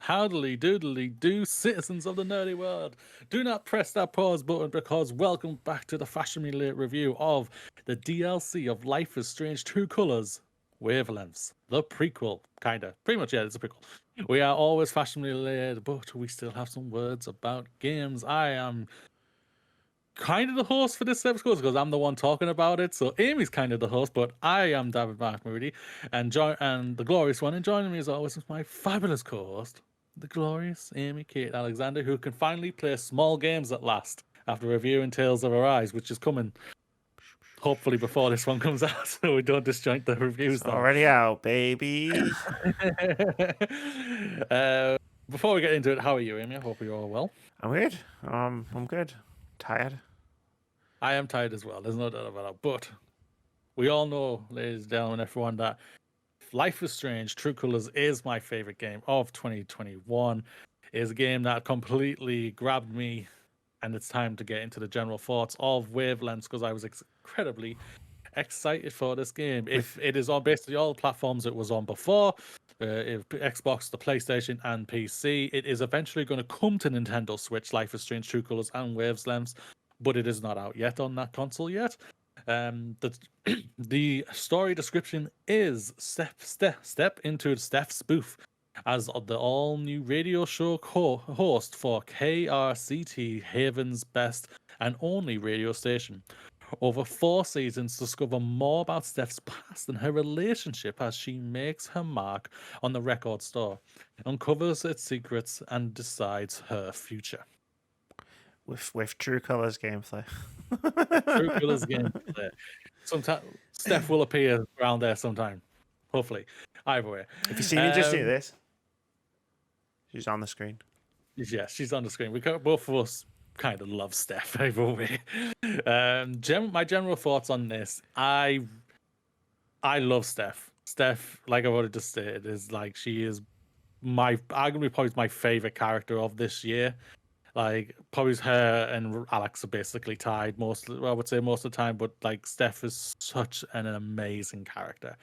Howdly doodly do, citizens of the nerdy world. Do not press that pause button because welcome back to the fashionably late review of the DLC of Life is Strange True Colors, Wavelengths, the prequel, kinda. Pretty much, yeah, it's a prequel. We are always fashionably late, but we still have some words about games. I am kind of the host for this episode because I'm the one talking about it. So Amy's kind of the host, but I am David Mark Moody and the glorious one. And joining me as always is my fabulous co-host, the glorious Amy Kate Alexander, who can finally play small games at last after reviewing Tales of Arise, which is coming hopefully before this one comes out, so we don't disjoint the reviews. It's already out, baby. Before we get into it, how are you, Amy? I hope you're all well. I'm good. I'm good. Tired. I am tired as well. There's no doubt about that. But we all know, ladies and gentlemen, everyone, that Life is Strange True Colors is my favorite game of 2021. It is a game that completely grabbed me, and it's time to get into the general thoughts of Wavelengths because I was incredibly excited for this game. If it is on basically all platforms it was on before, Xbox, the PlayStation, and PC, it is eventually going to come to Nintendo Switch, Life is Strange True Colors and Wavelengths, but it is not out yet on that console yet. The story description is step into Steph's booth as the all-new radio show host for KRCT, Haven's best and only radio station. Over 4 seasons, discover more about Steph's past and her relationship as she makes her mark on the record store, uncovers its secrets, and decides her future. With True Colors gameplay. True Colors gameplay. Sometime Steph will appear around there sometime. Hopefully. Either way. If you see me just do this, she's on the screen. Yeah, she's on the screen. Both of us kind of love Steph either way. My general thoughts on this. I love Steph. Steph, like I've already just stated, is like she is arguably probably my favorite character of this year. Like probably her and Alex are basically tied I would say most of the time, but like Steph is such an amazing character.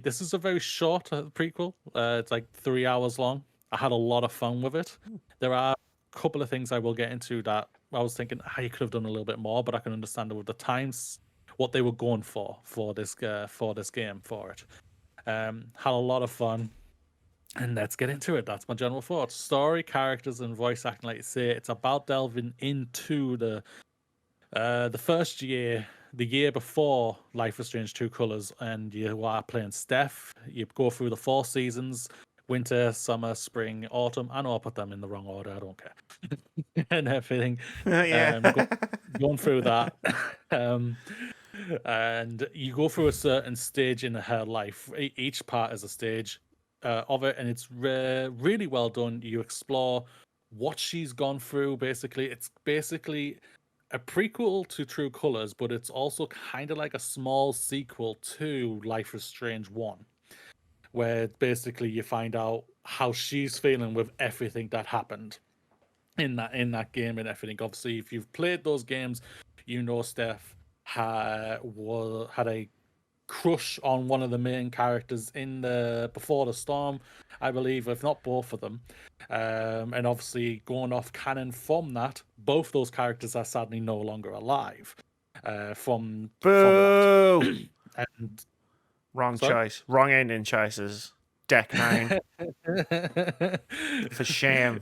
This is a very short prequel. It's like 3 hours long. I had a lot of fun with it. There are a couple of things I will get into that I was thinking you could have done a little bit more, but I can understand with the times what they were going for this game for it. Had a lot of fun. And let's get into it. That's my general thoughts. Story, characters, and voice acting. Like you say, it's about delving into the first year, the year before Life is Strange True Colors, and you are playing Steph. You go through the 4 seasons: winter, summer, spring, autumn. I know I put them in the wrong order. I don't care, and everything. Yeah. Going through that. And you go through a certain stage in her life. Each part is a stage of it, and it's really well done. You explore what she's gone through. Basically, it's basically a prequel to True Colors, but it's also kind of like a small sequel to Life is Strange 1, where basically you find out how she's feeling with everything that happened in that game and everything. Obviously, if you've played those games, you know Steph had a crush on one of the main characters in the Before the Storm, I believe, if not both of them. And obviously, going off canon from that, both those characters are sadly no longer alive. Boo! And Wrong choice. Wrong ending choices. Deck 9. For shame.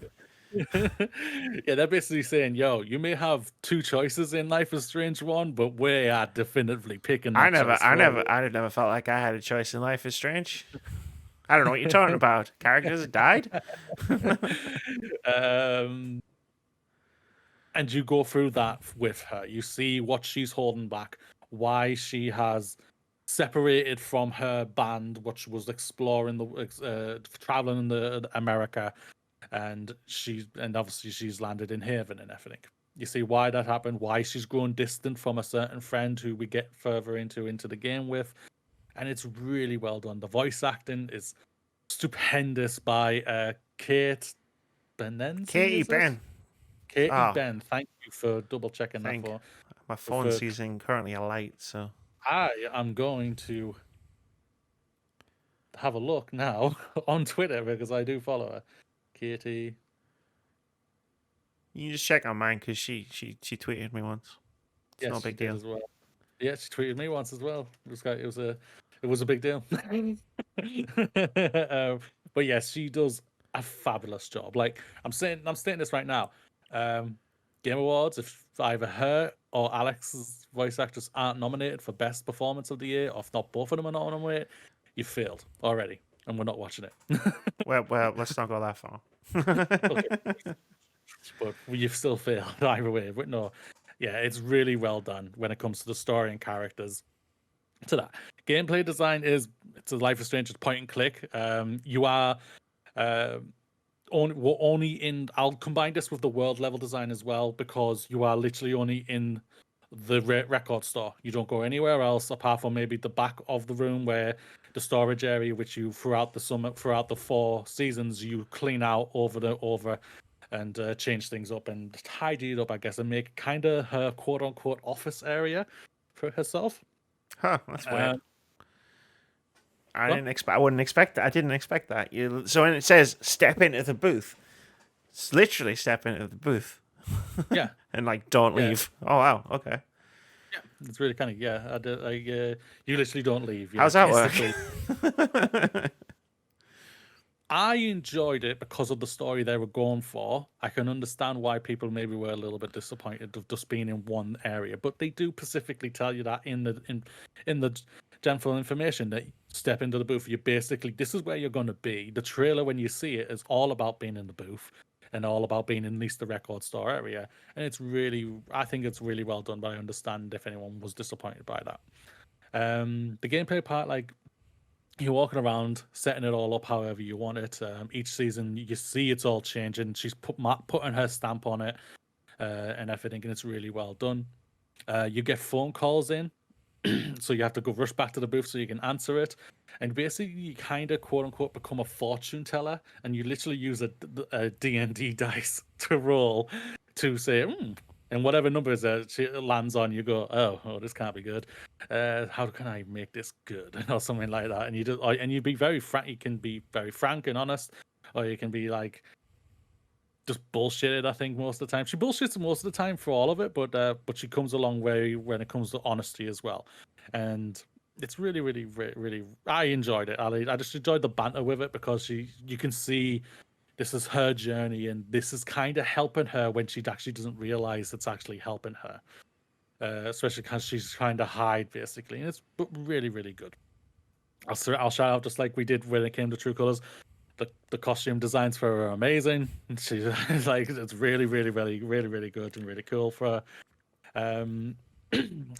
Yeah, they're basically saying, yo, you may have 2 choices in Life is Strange 1, but we are definitively picking that I never felt like I had a choice in Life is Strange. I don't know what you're talking about. Characters died. And you go through that with her. You see what she's holding back, why she has separated from her band, which was exploring traveling in the America, and obviously she's landed in Haven and everything. You see why that happened, why she's grown distant from a certain friend who we get further into the game with, and it's really well done. The voice acting is stupendous by Kate Benenzi. Katie Ben. Katie Ben, thank you for double checking that for. My phone's using currently a light, so I am going to. have a look now on Twitter because I do follow her. Katie. You can just check on mine because she tweeted me once. It's no Yes, she big did deal. as well. Yeah, she tweeted me once as well. It was a big deal. But yes, she does a fabulous job. Like I'm stating this right now. Game Awards, if either her or Alex's voice actress aren't nominated for Best Performance of the Year, or if not both of them are not nominated, you failed already, and we're not watching it. Well, let's not go that far. Okay, but you've still failed either way. But no, yeah, it's really well done when it comes to the story and characters. To that gameplay design it's a Life is Strange point and click. You are uh, we're only in. I'll combine this with the world level design as well because you are literally only in the record store. You don't go anywhere else apart from maybe the back of the room where the storage area, which you throughout the 4 seasons, you clean out over and change things up and tidy it up, I guess, and make kind of her quote unquote office area for herself. Huh, that's weird. Um, I What? didn't expect. I wouldn't expect that. I didn't expect that. So when it says step into the booth, it's literally step into the booth. Yeah. And like don't Yeah. leave. Oh wow. Okay. Yeah, it's really kind of you literally don't leave. How's that basically. work? I enjoyed it because of the story they were going for. I can understand why people maybe were a little bit disappointed of just being in one area, but they do specifically tell you that in the general information that step into the booth. You basically this is where you're going to be. The trailer when you see it is all about being in the booth and all about being in at least the record store area, and I think it's really well done. But I understand if anyone was disappointed by that. The gameplay part, like you're walking around, setting it all up however you want it. Each season, you see it's all changing. She's putting her stamp on it and everything, and it's really well done. You get phone calls in, so you have to go rush back to the booth so you can answer it. And basically, you kind of quote unquote become a fortune teller, and you literally use a D&D dice to roll to say, and whatever numbers she lands on, you go, oh, this can't be good. How can I make this good, or something like that? And you'd be very frank. You can be very frank and honest, or you can be like just bullshitted. I think most of the time she bullshits most of the time for all of it, but she comes a long way when it comes to honesty as well, and it's really, really, really, really. I enjoyed it. I just enjoyed the banter with it because you can see this is her journey, and this is kind of helping her when she actually doesn't realize it's actually helping her, especially because she's trying to hide basically, and it's really, really good. I'll shout out just like we did when it came to True Colors. The costume designs for her are amazing. She's like it's really, really, really, really, really good and really cool for her.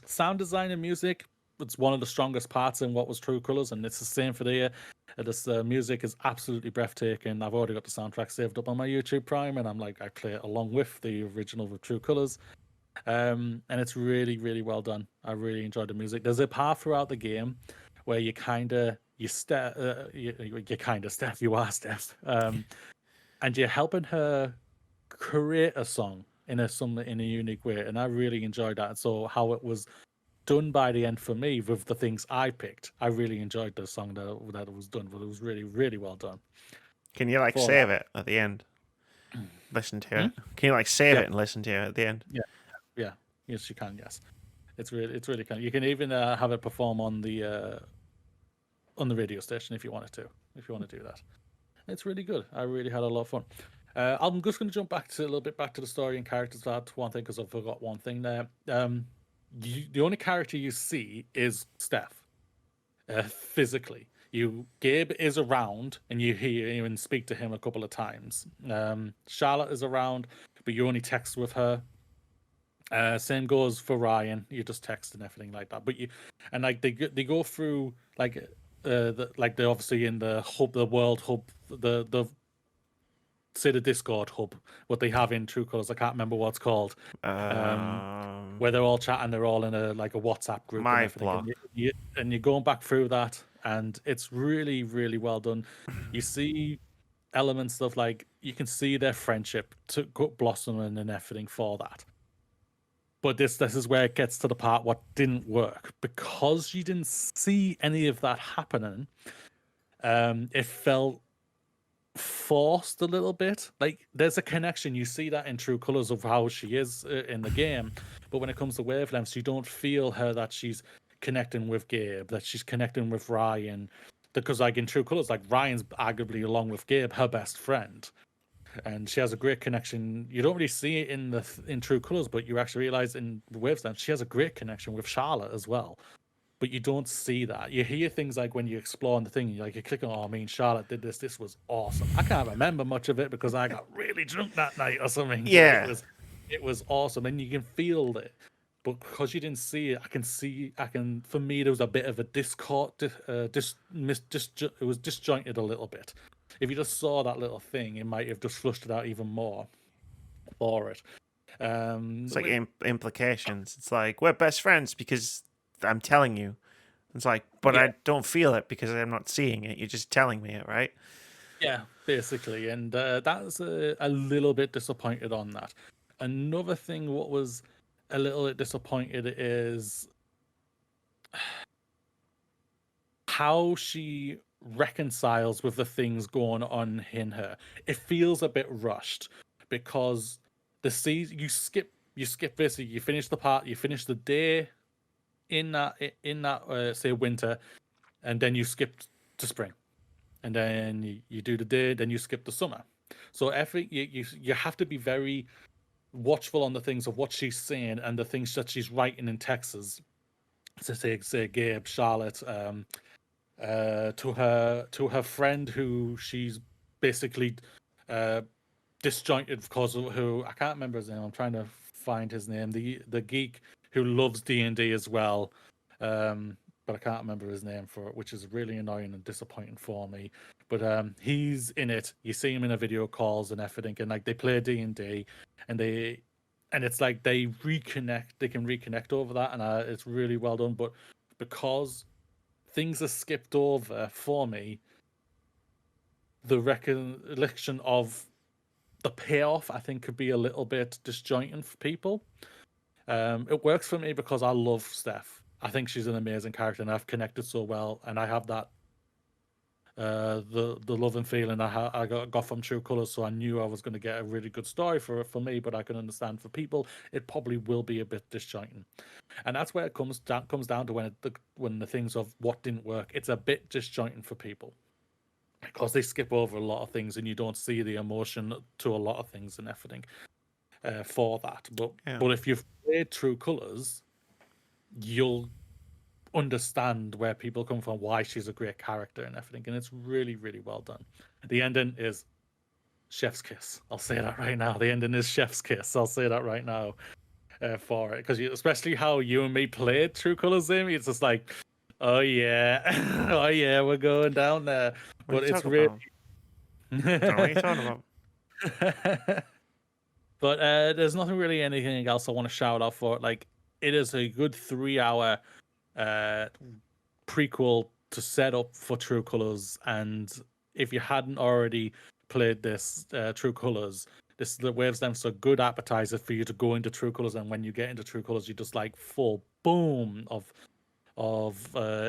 Sound design and music. It's one of the strongest parts in what was True Colors, and it's the same for the year. This music is absolutely breathtaking. I've already got the soundtrack saved up on my YouTube Prime, and I'm like, I play it along with the original with True Colors. And it's really, really well done. I really enjoyed the music. There's a part throughout the game where you kind of you kind of Steph, you are Steph, and you're helping her create a song in a unique way, and I really enjoyed that. So how it was done by the end for me with the things I picked, I really enjoyed the song that it was done. But it was really, really well done. Can you like For save it at the end? Listen to it. Can you like save Yeah. it and listen to it at the end? Yeah, yes, you can. Yes, it's really kind. You can even have it perform on the radio station if you wanted to. If you want to do that, it's really good. I really had a lot of fun. I'm just going to jump back to a little bit back to the story and characters. That one thing because I forgot one thing there. The only character you see is Steph. Physically, Gabe is around, and you hear him and speak to him a couple of times. Charlotte is around, but you only text with her. Same goes for Ryan. You just text and everything like that. But like they go through like they're obviously in the hub, the world hub, the say the Discord hub, what they have in True Colors. I can't remember what it's called. Where they're all chatting, they're all in a WhatsApp group and My everything. block. And you're going back through that, and it's really, really well done. You see elements of like you can see their friendship to blossoming and everything for that. But this is where it gets to the part what didn't work because you didn't see any of that happening. It felt forced a little bit. Like there's a connection. You see that in True Colors of how she is in the game, but when it comes to Wavelengths, you don't feel her that she's connecting with Gabe, that she's connecting with Ryan. Because like in True Colors, like Ryan's arguably along with Gabe her best friend, and she has a great connection. You don't really see it in True Colors, but you actually realize in Wavelengths she has a great connection with Charlotte as well, but you don't see that. You hear things like when you explore on the thing, you click on, oh, I mean, Charlotte did this. This was awesome. I can't remember much of it because I got really drunk that night or something. But Yeah. it was awesome, and you can feel it. But because you didn't see it, I can. For me, there was a bit of a discord. It was disjointed a little bit. If you just saw that little thing, it might have just flushed it out even more for it. It's like implications. It's like, we're best friends because I'm telling you. It's like, but Yeah. I don't feel it because I'm not seeing it. You're just telling me it, right? Yeah, basically, and that's a little bit disappointed on that. Another thing, what was a little bit disappointed is how she reconciles with the things going on in her. It feels a bit rushed because the season you skip basically you finish the part, you finish the day in that say winter, and then you skip to spring. And then you do the day, then you skip the summer. So you have to be very watchful on the things of what she's saying and the things that she's writing in Texas. To say Gabe, Charlotte, to her friend who she's basically disjointed because of who I can't remember his name. I'm trying to find his name. The geek who loves D&D as well. But I can't remember his name for it, which is really annoying and disappointing for me. But he's in it. You see him in a video calls and everything, and like they play D&D, and it's like they reconnect. They can reconnect over that, and it's really well done. But because things are skipped over for me, the recollection of the payoff I think could be a little bit disjointing for people. It works for me because I love Steph. I think she's an amazing character, and I've connected so well, and I have that the love and feeling I got from True Colors. So I knew I was going to get a really good story for me, but I can understand for people it probably will be a bit disjointing, and that's where it comes down to when the things of what didn't work. It's a bit disjointing for people because they skip over a lot of things, and you don't see the emotion to a lot of things and everything for that. But Yeah. but if you've played True Colors, you'll understand where people come from, why she's a great character and everything, and it's really, really well done. The ending is chef's kiss. I'll say that right now. The ending is chef's kiss. I'll say that right now for it, because especially how you and me played True Colors, Amy. It's just like, oh yeah, oh yeah, we're going down there. What are But you it's talking really. about? Don't know what you're talking about. But there's nothing really anything else I want to shout out for it. Like, it is a good 3 hour prequel to set up for True Colors, and if you hadn't already played this True Colors, the Wavelengths are a good appetizer for you to go into True Colors, and when you get into True Colors, you just like full boom of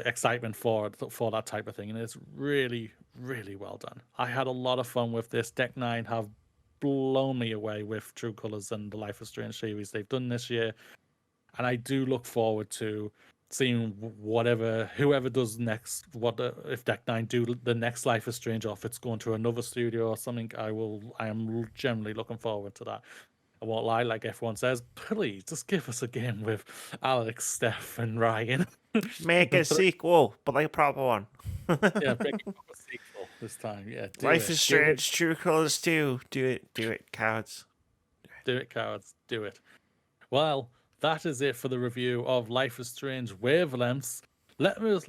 excitement for that type of thing, and it's really, really well done. I had a lot of fun with this. Deck 9 have blown me away with True Colors and the Life is Strange series they've done this year, and I do look forward to seeing whoever does next. If Deck 9 do the next Life is Strange, or if it's going to another studio or something. I am generally looking forward to that. I won't lie, like everyone says, please just give us a game with Alex, Steph, and Ryan. Make a sequel, but like a proper one. Yeah, bring a proper sequel this time. Yeah, do Life it. is Strange, True Colors 2. Do it, cowards. Do it, cowards. Do it. Well, that is it for the review of Life is Strange Wavelengths. Let us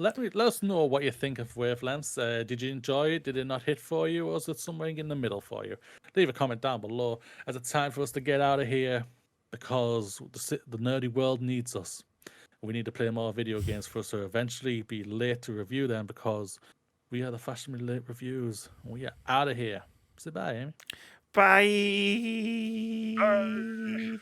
know what you think of Wavelengths. Did you enjoy it? Did it not hit for you, or was it somewhere in the middle for you? Leave a comment down below. As it's time for us to get out of here, because the nerdy world needs us. We need to play more video games for us to eventually be late to review them, because we are the fashionably late reviews. We are out of here. Say bye, Amy. Bye.